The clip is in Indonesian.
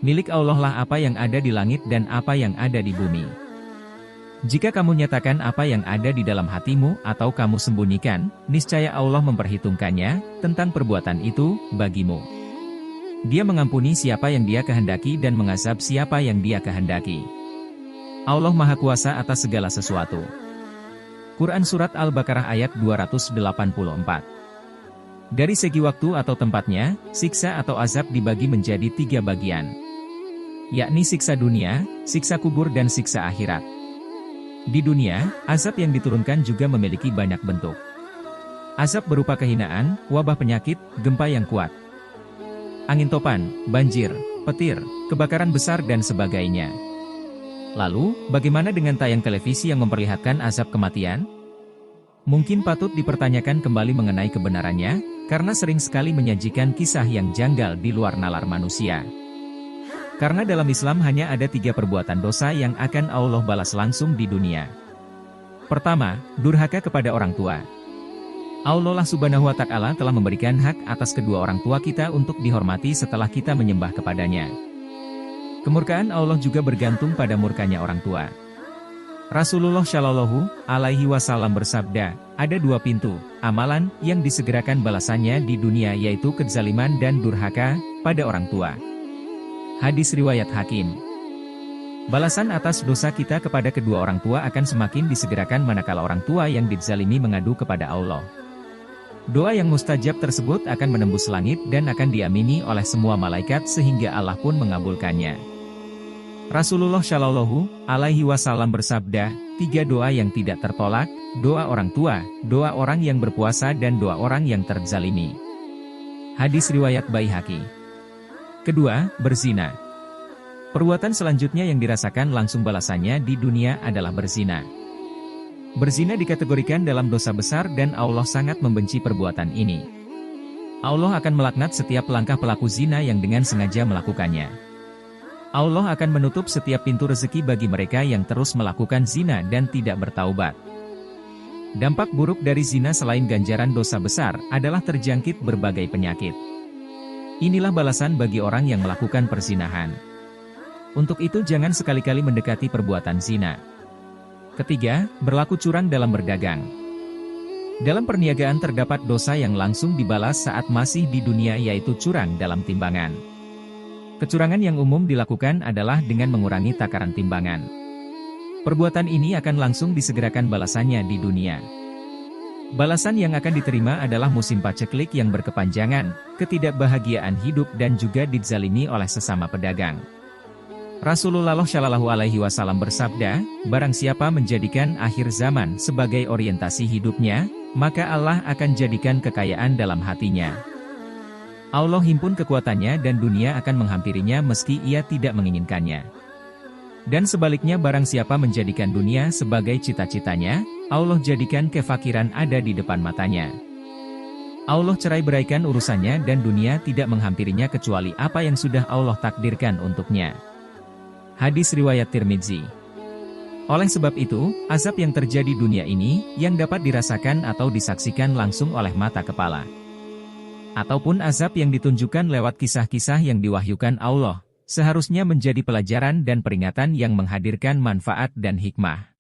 Milik Allah lah apa yang ada di langit dan apa yang ada di bumi. Jika kamu nyatakan apa yang ada di dalam hatimu atau kamu sembunyikan, niscaya Allah memperhitungkannya tentang perbuatan itu bagimu. Dia mengampuni siapa yang Dia kehendaki dan mengazab siapa yang Dia kehendaki. Allah Maha Kuasa atas segala sesuatu. Quran Surat Al-Baqarah ayat 284. Dari segi waktu atau tempatnya, siksa atau azab dibagi menjadi 3 bagian, yakni siksa dunia, siksa kubur dan siksa akhirat. Di dunia, azab yang diturunkan juga memiliki banyak bentuk. Azab berupa kehinaan, wabah penyakit, gempa yang kuat, angin topan, banjir, petir, kebakaran besar dan sebagainya. Lalu, bagaimana dengan tayang televisi yang memperlihatkan azab kematian? Mungkin patut dipertanyakan kembali mengenai kebenarannya, karena sering sekali menyajikan kisah yang janggal di luar nalar manusia. Karena dalam Islam hanya ada 3 perbuatan dosa yang akan Allah balas langsung di dunia. Pertama, durhaka kepada orang tua. Allah Subhanahu wa Ta'ala telah memberikan hak atas kedua orang tua kita untuk dihormati setelah kita menyembah kepadanya. Kemurkaan Allah juga bergantung pada murkanya orang tua. Rasulullah Shallallahu Alaihi Wasallam bersabda, ada 2 pintu amalan yang disegerakan balasannya di dunia, yaitu kezaliman dan durhaka pada orang tua. Hadis riwayat Hakim. Balasan atas dosa kita kepada kedua orang tua akan semakin disegerakan manakala orang tua yang dizalimi mengadu kepada Allah. Doa yang mustajab tersebut akan menembus langit dan akan diamini oleh semua malaikat sehingga Allah pun mengabulkannya. Rasulullah Shallallahu Alaihi Wasallam bersabda, 3 doa yang tidak tertolak, doa orang tua, doa orang yang berpuasa dan doa orang yang terzalimi. Hadis riwayat Baihaqi. Kedua, berzina. Perbuatan selanjutnya yang dirasakan langsung balasannya di dunia adalah berzina. Berzina dikategorikan dalam dosa besar dan Allah sangat membenci perbuatan ini. Allah akan melaknat setiap langkah pelaku zina yang dengan sengaja melakukannya. Allah akan menutup setiap pintu rezeki bagi mereka yang terus melakukan zina dan tidak bertaubat. Dampak buruk dari zina selain ganjaran dosa besar adalah terjangkit berbagai penyakit. Inilah balasan bagi orang yang melakukan perzinahan. Untuk itu jangan sekali-kali mendekati perbuatan zina. Ketiga, berlaku curang dalam berdagang. Dalam perniagaan terdapat dosa yang langsung dibalas saat masih di dunia, yaitu curang dalam timbangan. Kecurangan yang umum dilakukan adalah dengan mengurangi takaran timbangan. Perbuatan ini akan langsung disegerakan balasannya di dunia. Balasan yang akan diterima adalah musim paceklik yang berkepanjangan, ketidakbahagiaan hidup dan juga dizalimi oleh sesama pedagang. Rasulullah Shallallahu Alaihi Wasallam bersabda, barang siapa menjadikan akhir zaman sebagai orientasi hidupnya, maka Allah akan jadikan kekayaan dalam hatinya. Allah himpun kekuatannya dan dunia akan menghampirinya meski ia tidak menginginkannya. Dan sebaliknya barang siapa menjadikan dunia sebagai cita-citanya, Allah jadikan kefakiran ada di depan matanya. Allah cerai beraikan urusannya dan dunia tidak menghampirinya kecuali apa yang sudah Allah takdirkan untuknya. Hadis riwayat Tirmidzi. Oleh sebab itu, azab yang terjadi dunia ini, yang dapat dirasakan atau disaksikan langsung oleh mata kepala, ataupun azab yang ditunjukkan lewat kisah-kisah yang diwahyukan Allah, seharusnya menjadi pelajaran dan peringatan yang menghadirkan manfaat dan hikmah.